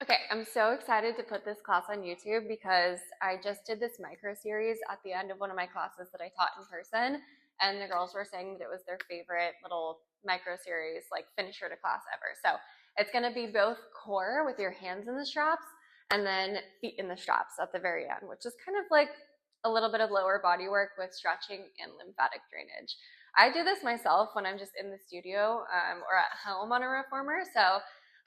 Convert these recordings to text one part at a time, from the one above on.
Okay, I'm so excited to put this class on YouTube because I just did this micro series at the end of one of my classes that I taught in person, and the girls were saying that it was their favorite little micro series, like finisher to class ever. So it's going to be both core with your hands in the straps and then feet in the straps at the very end, which is kind of like a little bit of lower body work with stretching and lymphatic drainage. I do this myself when I'm just in the studio or at home on a reformer. So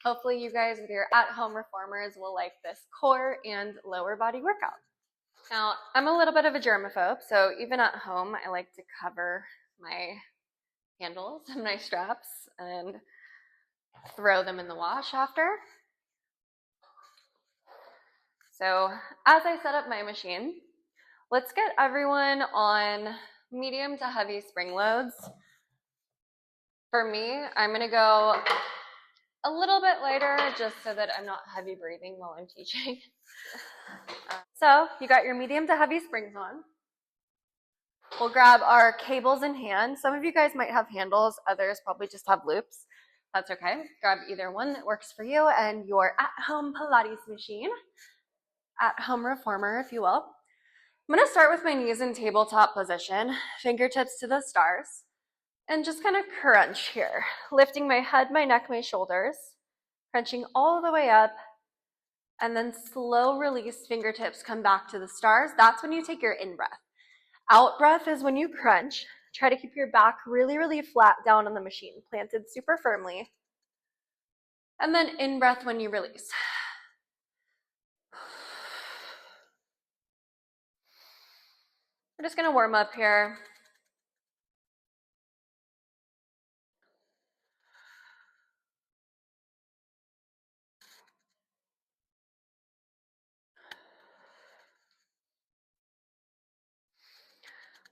hopefully you guys with your at-home reformers will like this core and lower body workout. Now, I'm a little bit of a germaphobe, so even at home, I like to cover my handles and my straps and throw them in the wash after. So as I set up my machine, let's get everyone on medium to heavy spring loads. For me, I'm gonna go a little bit lighter just so that I'm not heavy breathing while I'm teaching. So you got your medium to heavy springs on. We'll grab our cables in hand. Some of you guys might have handles, others probably just have loops. That's okay. Grab either one that works for you and your at-home Pilates machine, at-home reformer, if you will. I'm gonna start with my knees in tabletop position, fingertips to the stars, and just kind of crunch here, lifting my head, my neck, my shoulders, crunching all the way up, and then slow release, fingertips come back to the stars. That's when you take your in-breath. Out breath is when you crunch. Try to keep your back really, really flat down on the machine, planted super firmly. And then in breath when you release. We're just gonna warm up here.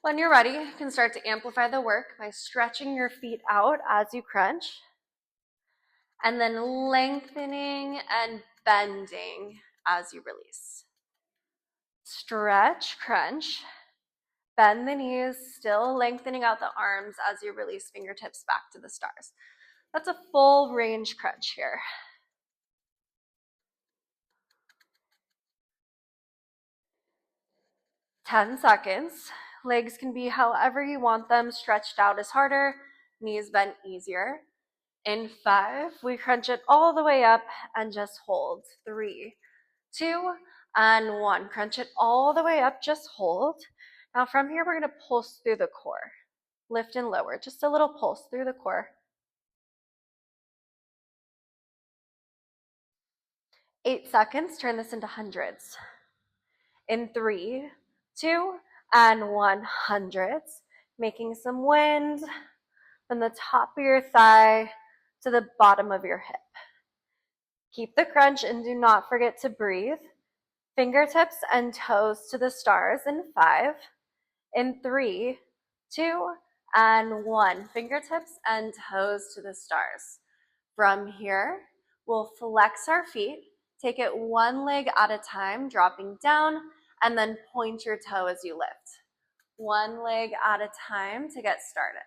When you're ready, you can start to amplify the work by stretching your feet out as you crunch, and then lengthening and bending as you release. Stretch, crunch, bend the knees, still lengthening out the arms as you release fingertips back to the stars. That's a full range crunch here. 10 seconds. Legs can be however you want them. Stretched out is harder, knees bent easier. In 5, we crunch it all the way up and just hold. 3, 2, and 1. Crunch it all the way up, just hold. Now from here, we're gonna pulse through the core. Lift and lower, just a little pulse through the core. 8 seconds, turn this into hundreds. In 3, 2, and 1, hundreds. Making some wind from the top of your thigh to the bottom of your hip. Keep the crunch and do not forget to breathe. Fingertips and toes to the stars in 5, in 3, 2, and 1. Fingertips and toes to the stars. From here, we'll flex our feet, take it one leg at a time, dropping down, and then point your toe as you lift. One leg at a time to get started.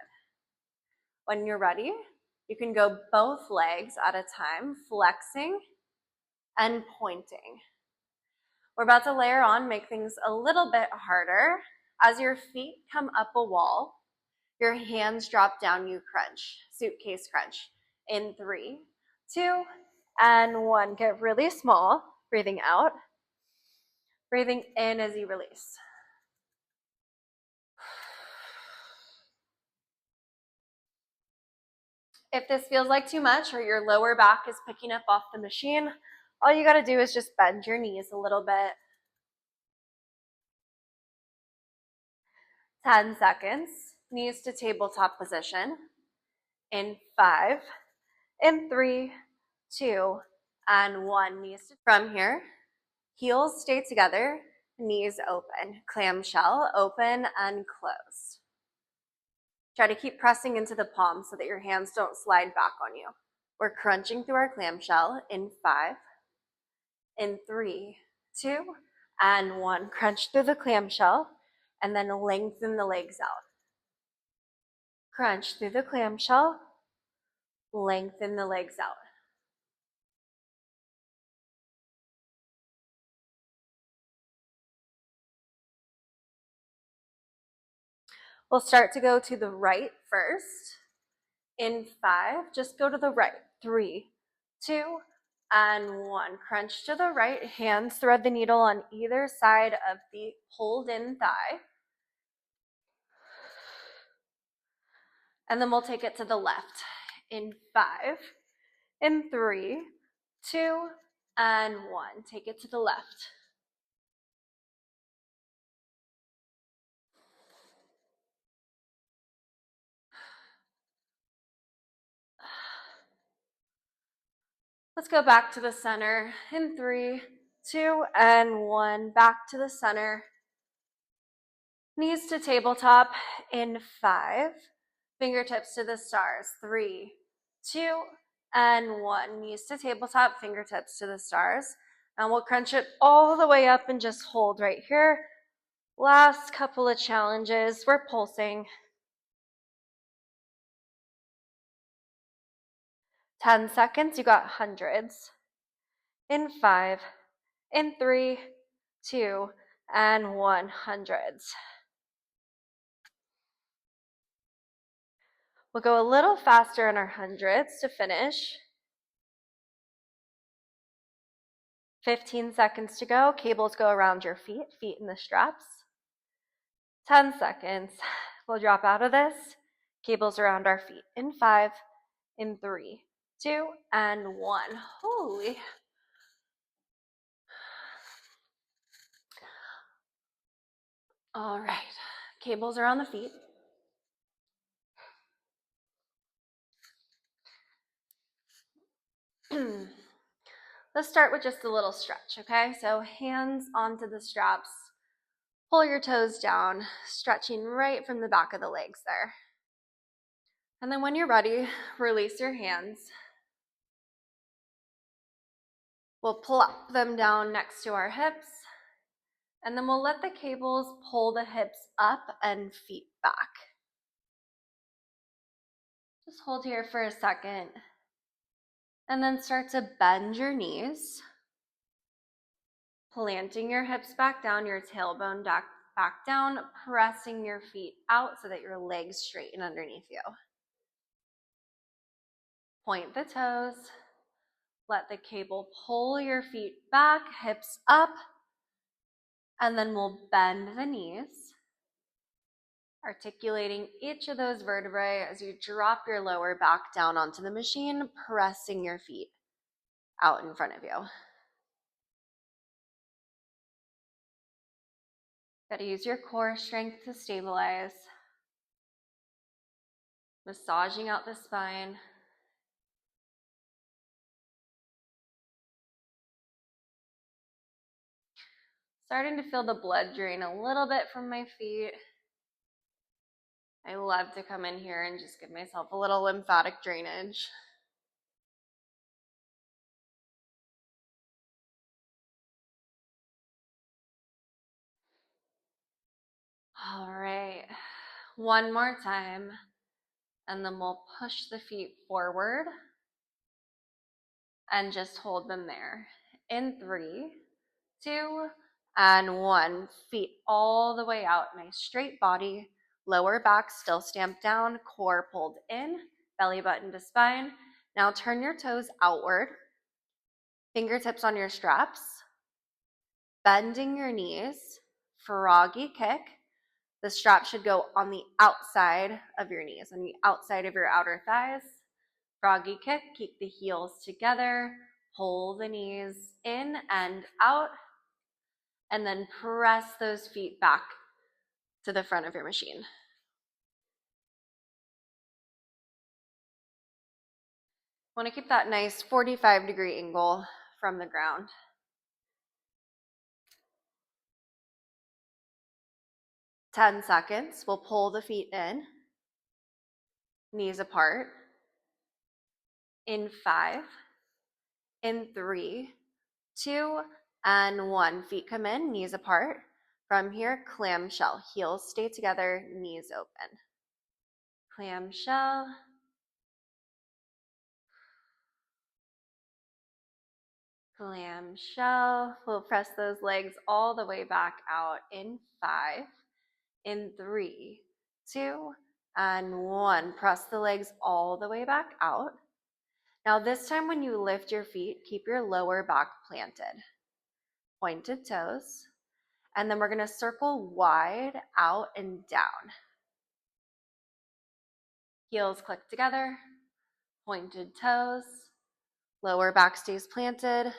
When you're ready, you can go both legs at a time, flexing and pointing. We're about to layer on, make things a little bit harder. As your feet come up a wall, your hands drop down, you crunch, suitcase crunch. In 3, 2, and 1. Get really small, breathing out, breathing in as you release. If this feels like too much or your lower back is picking up off the machine, all you gotta do is just bend your knees a little bit. 10 seconds, knees to tabletop position. In 5, in 3, 2, and 1. Knees to from here. Heels stay together, knees open. Clamshell, open and close. Try to keep pressing into the palms so that your hands don't slide back on you. We're crunching through our clamshell in 5, in 3, 2, and 1. Crunch through the clamshell and then lengthen the legs out. Crunch through the clamshell, lengthen the legs out. We'll start to go to the right first. In 5, just go to the right. 3, 2, and 1. Crunch to the right. Hands thread the needle on either side of the hold in thigh. And then we'll take it to the left. In 5, in 3, 2, and 1. Take it to the left. Let's go back to the center in 3, 2, and 1. Back to the center. Knees to tabletop in 5. Fingertips to the stars. 3, 2, and 1. Knees to tabletop, fingertips to the stars. And we'll crunch it all the way up and just hold right here. Last couple of challenges. We're pulsing. 10 seconds, you got hundreds. In 5, in 3, 2, and 1, hundreds. We'll go a little faster in our hundreds to finish. 15 seconds to go. Cables go around your feet, feet in the straps. 10 seconds. We'll drop out of this. Cables around our feet. In 5, in 3, 2, and 1. Holy. All right. Cables are on the feet. Let's start with just a little stretch, okay? So hands onto the straps. Pull your toes down, stretching right from the back of the legs there. And then when you're ready, release your hands. We'll plop them down next to our hips. And then we'll let the cables pull the hips up and feet back. Just hold here for a second. And then start to bend your knees. Planting your hips back down, your tailbone back down, pressing your feet out so that your legs straighten underneath you. Point the toes. Let the cable pull your feet back, hips up, and then we'll bend the knees, articulating each of those vertebrae as you drop your lower back down onto the machine, pressing your feet out in front of you. Got to use your core strength to stabilize, massaging out the spine. Starting to feel the blood drain a little bit from my feet. I love to come in here and just give myself a little lymphatic drainage. All right, one more time, and then we'll push the feet forward and just hold them there. In 3, 2, and 1. Feet all the way out, nice straight body, lower back still stamped down, core pulled in, belly button to spine. Now turn your toes outward, fingertips on your straps, bending your knees, froggy kick. The strap should go on the outside of your knees, on the outside of your outer thighs. Froggy kick, keep the heels together, pull the knees in and out, and then press those feet back to the front of your machine. Want to keep that nice 45-degree angle from the ground. Ten seconds, we'll pull the feet in, knees apart. In 5, in 3, 2, and 1. Feet come in, knees apart. From here, clamshell. Heels stay together, knees open. Clamshell. Clamshell. We'll press those legs all the way back out in 5, in 3, 2, and 1. Press the legs all the way back out. Now this time when you lift your feet, keep your lower back planted. Pointed toes. And then we're going to circle wide, out, and down. Heels click together. Pointed toes. Lower back stays planted.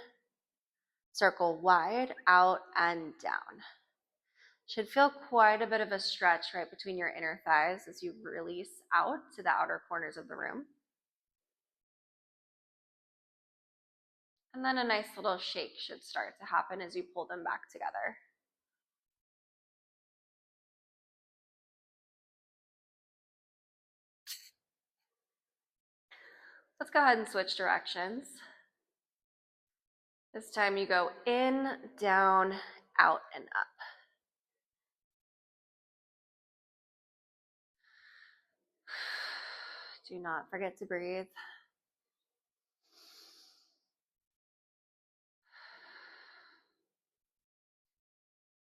Circle wide, out, and down. Should feel quite a bit of a stretch right between your inner thighs as you release out to the outer corners of the room. And then a nice little shake should start to happen as you pull them back together. Let's go ahead and switch directions. This time you go in, down, out, and up. Do not forget to breathe.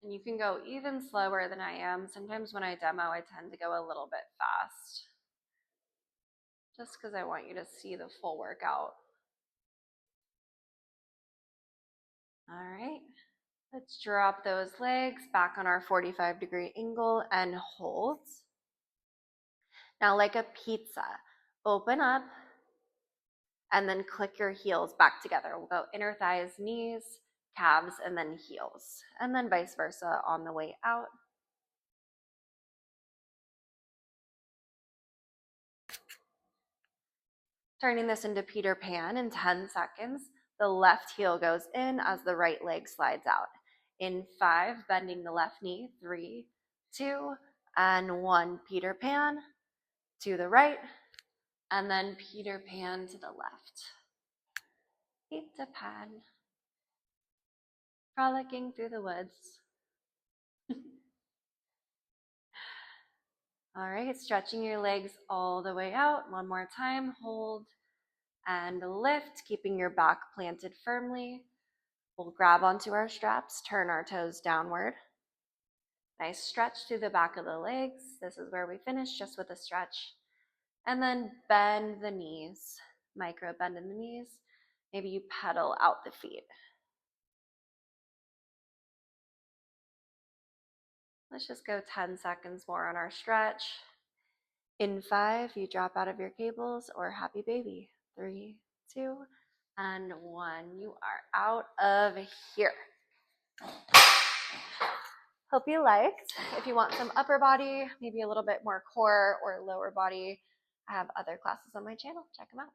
And you can go even slower than I am. Sometimes when I demo, I tend to go a little bit fast, just because I want you to see the full workout. All right, let's drop those legs back on our 45-degree angle and hold. Now, like a pizza, open up and then click your heels back together. We'll go inner thighs, knees, calves, and then heels, and then vice versa on the way out. Turning this into Peter Pan in 10 seconds. The left heel goes in as the right leg slides out. In 5, bending the left knee. 3, 2, and 1. Peter Pan to the right, and then Peter Pan to the left. Peter Pan, frolicking through the woods. All right, stretching your legs all the way out. One more time, hold and lift, keeping your back planted firmly. We'll grab onto our straps, turn our toes downward. Nice stretch through the back of the legs. This is where we finish, just with a stretch. And then bend the knees, micro bend in the knees. Maybe you pedal out the feet. Let's just go 10 seconds more on our stretch. In 5, you drop out of your cables or happy baby. 3, 2, and 1. You are out of here. Hope you liked. If you want some upper body, maybe a little bit more core or lower body, I have other classes on my channel. Check them out.